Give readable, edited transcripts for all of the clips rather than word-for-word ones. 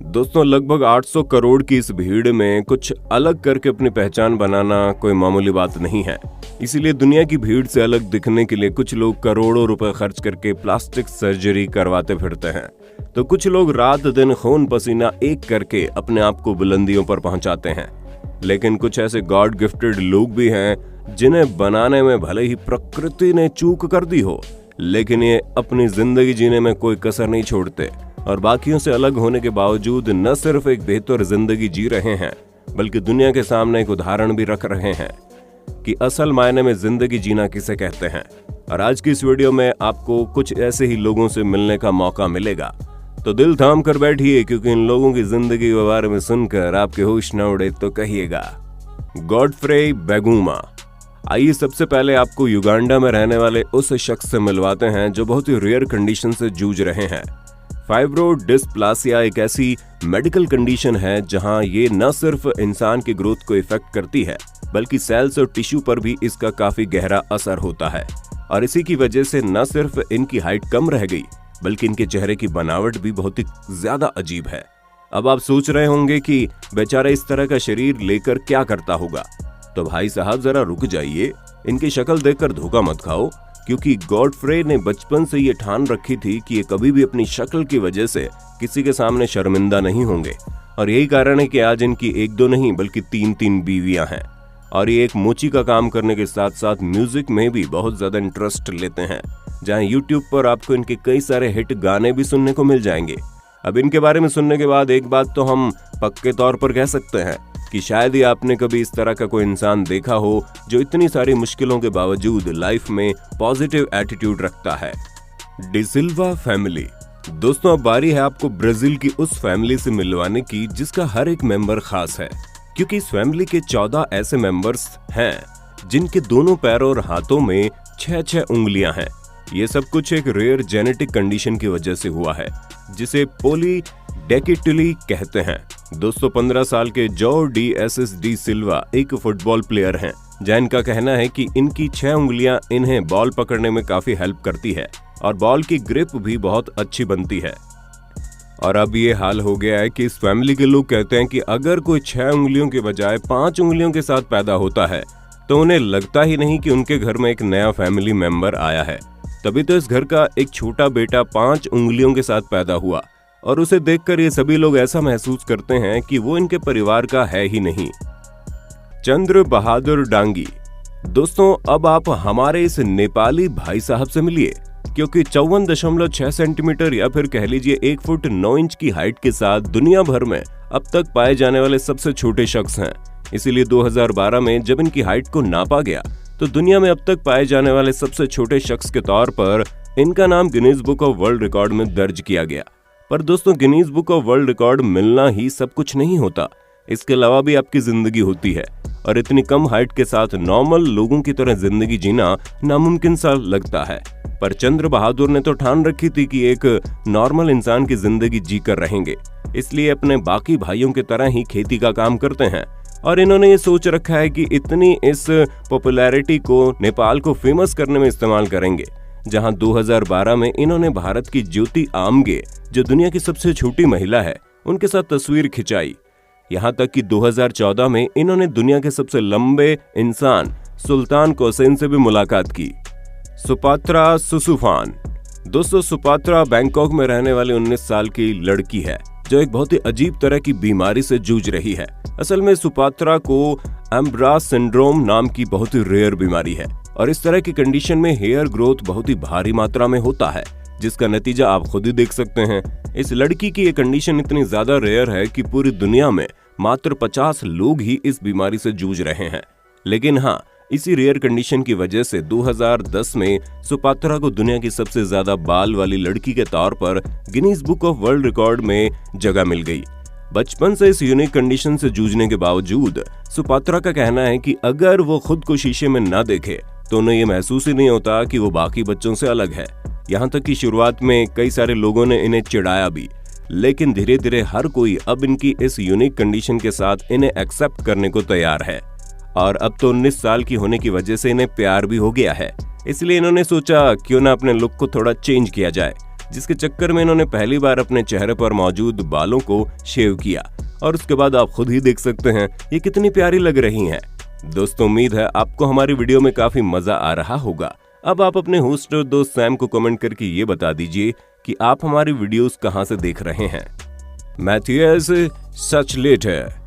दोस्तों, लगभग 800 करोड़ की इस भीड़ में कुछ अलग करके अपनी पहचान बनाना कोई मामूली बात नहीं है। इसीलिए दुनिया की भीड़ से अलग दिखने के लिए कुछ लोग करोड़ों रुपए खर्च करके प्लास्टिक सर्जरी करवाते फिरते हैं, तो कुछ लोग रात दिन खून पसीना एक करके अपने आप को बुलंदियों पर पहुंचाते हैं। लेकिन कुछ ऐसे गॉड गिफ्टेड लोग भी हैं जिन्हें बनाने में भले ही प्रकृति ने चूक कर दी हो, लेकिन ये अपनी जिंदगी जीने में कोई कसर नहीं छोड़ते और बाकियों से अलग होने के बावजूद न सिर्फ एक बेहतर जिंदगी जी रहे हैं, बल्कि दुनिया के सामने एक उदाहरण भी रख रहे हैं कि असल मायने में जिंदगी जीना किसे कहते हैं। और आज की इस वीडियो में आपको कुछ ऐसे ही लोगों से मिलने का मौका मिलेगा, तो दिल थाम कर बैठिए, क्योंकि इन लोगों की जिंदगी के बारे में सुनकर आपके होश न उड़े तो कहिएगा। गॉडफ्रे बैगुमा। आइए सबसे पहले आपको युगांडा में रहने वाले उस शख्स से मिलवाते हैं जो बहुत ही रेयर कंडीशन से जूझ रहे हैं। फाइब्रोडिस्प्लासिया एक ऐसी मेडिकल कंडीशन है जहां ये न सिर्फ इंसान की ग्रोथ को इफेक्ट करती है, बल्कि सेल्स और टिश्यू पर भी इसका काफी गहरा असर होता है। और इसी की वजह से न सिर्फ इनकी हाइट कम रह गई, बल्कि इनके चेहरे की बनावट भी बहुत ही ज्यादा अजीब है। अब आप सोच रहे होंगे कि बेचारा इस तरह का शरीर लेकर क्या करता होगा, तो भाई साहब जरा रुक जाइए, इनकी शक्ल देखकर धोखा मत खाओ, क्योंकि गॉडफ्रे ने बचपन से ये ठान रखी थी कि ये कभी भी अपनी शक्ल की वजह से किसी के सामने शर्मिंदा नहीं होंगे। और यही कारण है कि आज इनकी एक दो नहीं बल्कि 3-3 बीवियां हैं। और ये एक मोची का काम करने के साथ साथ म्यूजिक में भी बहुत ज्यादा इंटरेस्ट लेते हैं, जहां यूट्यूब पर आपको इनके कई सारे हिट गाने भी सुनने को मिल जाएंगे। अब इनके बारे में सुनने के बाद एक बात तो हम पक्के तौर पर कह सकते हैं कि शायद ही आपने कभी इस तरह का कोई इंसान देखा हो जो इतनी सारी मुश्किलों के बावजूद लाइफ में पॉजिटिव एटीट्यूड रखता है। डिसिल्वा फैमिली। दोस्तों, अब बारी है आपको ब्राजील की उस फैमिली से मिलवाने की जिसका हर एक मेंबर खास है, क्योंकि इस फैमिली के 14 ऐसे मेंबर्स हैं जिनके दोनों पैरों और हाथों में 6-6 उंगलियां हैं। ये सब कुछ एक रेयर जेनेटिक कंडीशन की वजह से हुआ है, जिसे पॉलीडेक्टिली कहते हैं। दोस्तों, 15 साल के जो डी सिल्वा एक फुटबॉल प्लेयर हैं, जहाँ इनका कहना है कि इनकी 6 उंगलियां इन्हें बॉल पकड़ने में काफी हेल्प करती है और बॉल की ग्रिप भी बहुत अच्छी बनती है। और अब ये हाल हो गया है कि इस फैमिली के लोग कहते हैं कि अगर कोई 6 उंगलियों के बजाय 5 उंगलियों के साथ पैदा होता है तो उन्हें लगता ही नहीं कि उनके घर में एक नया फैमिली मेंबर आया है। तभी तो इस घर का एक छोटा बेटा 5 उंगलियों के साथ पैदा हुआ और उसे देखकर ये सभी लोग ऐसा महसूस करते हैं कि वो इनके परिवार का है ही नहीं। चंद्र बहादुर डांगी। दोस्तों, अब आप हमारे इस नेपाली भाई साहब से मिलिए, क्योंकि 54.6 सेंटीमीटर या फिर कह लीजिए 1 फुट 9 इंच की हाइट के साथ दुनिया भर में अब तक पाए जाने वाले सबसे छोटे शख्स हैं। इसीलिए 2012 में जब इनकी हाइट को नापा गया तो दुनिया में अब तक पाए जाने वाले सबसे छोटे शख्स के तौर पर इनका नाम Guinness book of world record में दर्ज किया गया। पर दोस्तों, Guinness book of world record मिलना ही सब कुछ नहीं होता, इसके अलावा भी आपकी जिंदगी होती है। और इतनी कम हाइट के साथ नॉर्मल लोगों की तरह जिंदगी जीना नामुमकिन सा लगता है। पर चंद्र बहादुर ने तो ठान रखी थी कि एक नॉर्मल इंसान की जिंदगी जीकर रहेंगे, इसलिए अपने बाकी भाइयों की तरह ही खेती का काम करते हैं। और इन्होंने ये सोच रखा है कि इतनी इस पॉपुलैरिटी को नेपाल को फेमस करने में इस्तेमाल करेंगे, जहां 2012 में इन्होंने भारत की ज्योति आमगे, जो दुनिया की सबसे छोटी महिला है, उनके साथ तस्वीर खिंचाई। यहां तक कि 2014 में इन्होंने दुनिया के सबसे लंबे इंसान सुल्तान कोसेन से भी मुलाकात की। सुपात्रा सुसुफान। दोस्तों, सुपात्रा बैंकॉक में रहने वाली 19 साल की लड़की है जो एक बहुत ही अजीब तरह की बीमारी से जूझ रही है। असल में सुपात्रा को एम्ब्रास सिंड्रोम नाम की बहुत ही रेयर बीमारी है और इस तरह की कंडीशन में हेयर ग्रोथ बहुत ही भारी मात्रा में होता है, जिसका नतीजा आप खुद ही देख सकते हैं। इस लड़की की ये कंडीशन इतनी ज्यादा रेयर है कि पूरी दुनिया में मात्र 50 लोग ही इस बीमारी से जूझ रहे हैं। लेकिन हाँ, इसी रेयर कंडीशन की वजह से 2010 में सुपात्रा को दुनिया की सबसे ज्यादा बाल वाली लड़की के तौर पर Guinness book of world record में जगह मिल गई। बचपन से इस यूनिक कंडीशन से जूझने के बावजूद सुपात्रा का कहना है कि अगर वो खुद को शीशे में ना देखे तो उन्हें ये महसूस ही नहीं होता कि वो बाकी बच्चों से अलग है। यहाँ तक कि शुरुआत में कई सारे लोगों ने इन्हें चिढ़ाया भी, लेकिन धीरे धीरे हर कोई अब इनकी इस यूनिक कंडीशन के साथ इन्हें एक्सेप्ट करने को तैयार है। और अब तो 19 साल की होने की वजह से इन्हें प्यार भी हो गया है, इसलिए इन्होंने सोचा क्यों ना अपने लुक को थोड़ा चेंज किया जाए। जिसके चक्कर में इन्होंने पहली बार अपने चेहरे पर मौजूद बालों को शेव किया और उसके बाद आप खुद ही देख सकते हैं ये कितनी प्यारी लग रही हैं। दोस्तों, उम्मीद है आपको हमारी वीडियो में काफी मजा आ रहा होगा। अब आप अपने होस्ट और दोस्त सैम को कमेंट करके ये बता दीजिए कि आप हमारी वीडियोस कहां से देख रहे हैं। मैथियस सचलेटर।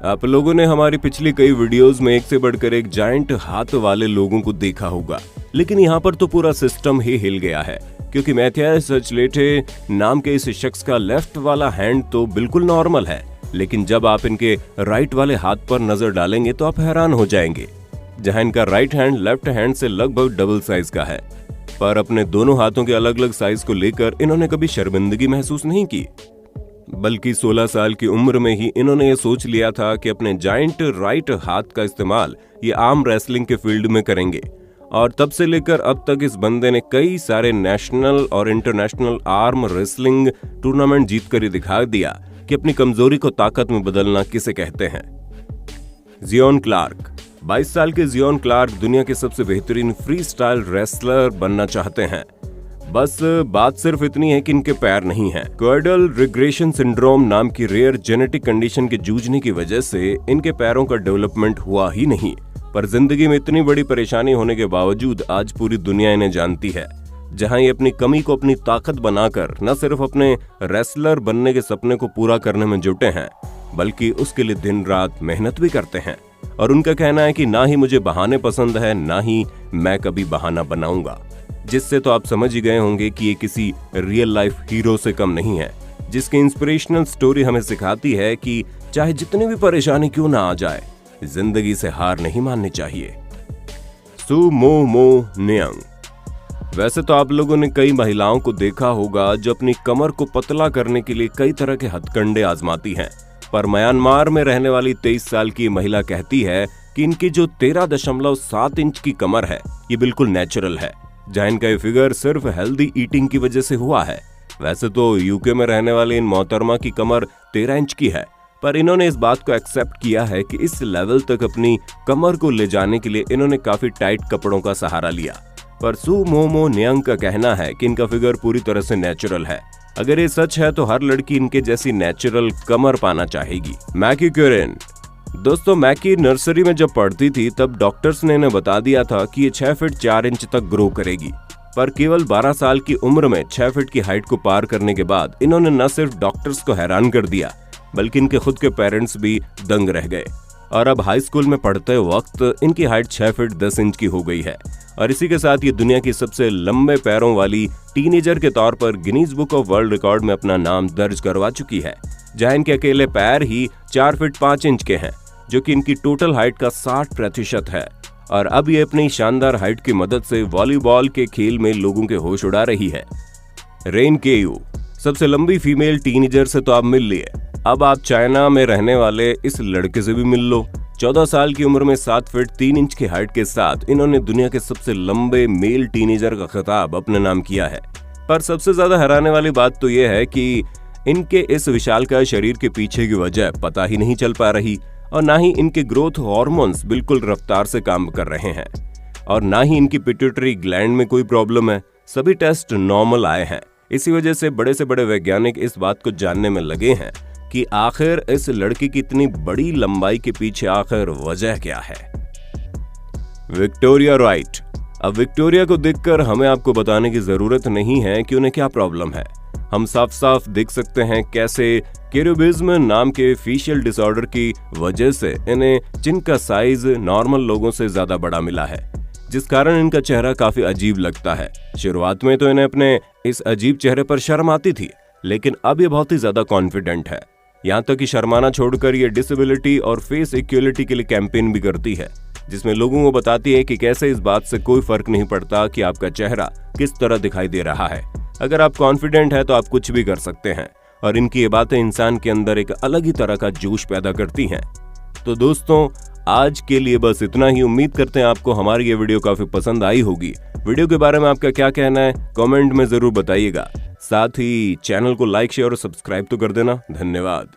आप लोगों ने हमारी पिछली कई वीडियोस में एक से बढ़कर एक जायंट हाथ वाले लोगों को देखा होगा, लेकिन यहाँ पर तो पूरा सिस्टम ही हिल गया है, क्योंकि मैथियस सचलेटर नाम के इस शख्स का लेफ्ट वाला हैंड तो बिल्कुल नॉर्मल है, लेकिन जब आप इनके राइट वाले हाथ पर नजर डालेंगे तो आप हैरान हो जाएंगे। जहां इनका राइट हैंड लेफ्ट हैंड से लगभग डबल साइज का है, पर अपने दोनों हाथों के अलग अलग साइज को लेकर इन्होंने कभी शर्मिंदगी महसूस नहीं की, बल्कि 16 साल की उम्र में ही इन्होंने ये सोच लिया था कि अपने जायंट राइट हाथ का इस्तेमाल ये आर्म रेसलिंग के फील्ड में करेंगे। और तब से लेकर अब तक इस बंदे ने कई सारे नेशनल और इंटरनेशनल आर्म रेसलिंग टूर्नामेंट जीत कर ही दिखा दिया कि अपनी कमजोरी को ताकत में बदलना किसे कहते हैं। Xeon Clark. 22 साल के जियोन क्लार्क दुनिया के सबसे बेहतरीन फ्री स्टाइल रेसलर बनना चाहते हैं। बस बात सिर्फ इतनी है कि इनके पैर नहीं हैं। क्वाड्रल रिग्रेशन सिंड्रोम नाम की रेयर जेनेटिक कंडीशन के जूझने की वजह से इनके पैरों का डेवलपमेंट हुआ ही नहीं, पर जिंदगी में इतनी बड़ी परेशानी होने के बावजूद आज पूरी दुनिया इन्हें जानती है। जहां ये अपनी कमी को अपनी ताकत बनाकर न सिर्फ अपने रेसलर बनने के सपने को पूरा करने में जुटे हैं, बल्कि उसके लिए दिन रात मेहनत भी करते हैं। और उनका कहना है कि ना ही मुझे बहाने पसंद है, ना ही मैं कभी बहाना बनाऊंगा। जिससे तो आप समझ ही गए होंगे कि ये किसी रियल लाइफ हीरो से कम नहीं है, जिसकी इंस्पिरेशनल स्टोरी हमें सिखाती है कि चाहे जितनी भी परेशानी क्यों ना आ जाए, जिंदगी से हार नहीं माननी चाहिए। सू मो नियंग। वैसे तो आप लोगों ने कई महिलाओं को देखा होगा जो अपनी कमर को पतला करने के लिए कई तरह के हथकंडे आजमाती हैं, पर म्यांमार में रहने वाली 23 साल की महिला कहती है कि इनकी जो 13.7 इंच की कमर है ये बिल्कुल नेचुरल है, जहां इनका ये फिगर सिर्फ हेल्दी ईटिंग की वजह से हुआ है। वैसे तो यूके में रहने वाली इन मोहतरमा की कमर 13 इंच की है, पर इन्होंने इस बात को एक्सेप्ट किया है कि इस लेवल तक अपनी कमर को ले जाने के लिए इन्होंने काफी टाइट कपड़ों का सहारा लिया। पर सू मो नियंग का कहना है कि इनका फिगर पूरी तरह से नेचुरल है। अगर ये सच है तो हर लड़की इनके जैसी नेचुरल कमर पाना चाहेगी। मैकी क्यूरेन। दोस्तों, मैकी नर्सरी में जब पढ़ती थी तब डॉक्टर्स ने इन्हें बता दिया था कि ये 6 फीट 4 इंच तक ग्रो करेगी, पर केवल 12 साल की उम्र में 6 फीट की हाइट को पार करने के बाद इन्होंने न सिर्फ डॉक्टर्स को हैरान कर दिया, बल्कि इनके खुद के पेरेंट्स भी दंग रह गए। और अब हाई स्कूल में पढ़ते वक्त इनकी हाइट 6 फीट 10 इंच की हो गई है। और इसी के साथ ये दुनिया की सबसे लंबे पैरों वाली टीनेजर के तौर पर Guinness book of world record में अपना नाम दर्ज करवा चुकी है, जहां इनके अकेले पैर ही 4 फीट 5 इंच के हैं, जो कि इनकी टोटल हाइट का 60% है। और अब ये अपनी शानदार हाइट की मदद से वॉलीबॉल के खेल में लोगों के होश उड़ा रही है। रेन केयू। सबसे लंबी फीमेल टीनेजर से तो आप मिल लिए, अब आप चाइना में रहने वाले इस लड़के से भी मिल लो। 14 साल की उम्र में 7 फीट 3 इंच की हाइट के साथ इन्होंने दुनिया के सबसे लंबे मेल टीनेजर का खिताब अपने नाम किया है। पर सबसे ज्यादा हैराने वाली बात तो यह है कि इनके इस विशालकाय शरीर के पीछे की वजह पता ही नहीं चल पा रही, और ना ही इनके ग्रोथ हार्मोन्स बिल्कुल रफ्तार से काम कर रहे हैं, और ना ही इनकी पिट्यूटरी ग्लैंड में कोई प्रॉब्लम है। सभी टेस्ट नॉर्मल आए हैं। इसी वजह से बड़े वैज्ञानिक इस बात को जानने में लगे हैं कि आखिर इस लड़की की इतनी बड़ी लंबाई के पीछे आखिर वजह क्या है। Victoria right. अब विक्टोरिया को देखकर हमें आपको बताने की जरूरत नहीं है कि उन्हें क्या प्रॉब्लम है। हम साफ साफ देख सकते हैं कैसे केरोबिज्म नाम के फेशियल डिसऑर्डर की वजह से इन्हें चिन का साइज नॉर्मल लोगों से ज्यादा बड़ा मिला है, जिस कारण इनका चेहरा काफी अजीब लगता है। शुरुआत में तो इन्हें अपने इस अजीब चेहरे पर शर्म आती थी, लेकिन अब ये बहुत ही ज्यादा कॉन्फिडेंट है। यहाँ तक कि शर्माना छोड़कर ये डिसेबिलिटी और फेस इक्वलिटी के लिए कैंपेन भी करती है, जिसमें लोगों को बताती है कि कैसे इस बात से कोई फर्क नहीं पड़ता कि आपका चेहरा किस तरह दिखाई दे रहा है। अगर आप कॉन्फिडेंट है तो आप कुछ भी कर सकते हैं, और इनकी ये बातें इंसान के अंदर एक अलग ही तरह का जोश पैदा करती हैं। तो दोस्तों, आज के लिए बस इतना ही। उम्मीद करते हैं आपको हमारी ये वीडियो काफी पसंद आई होगी। वीडियो के बारे में आपका क्या कहना है कमेंट में जरूर बताइएगा। साथ ही चैनल को लाइक शेयर और सब्सक्राइब तो कर देना। धन्यवाद।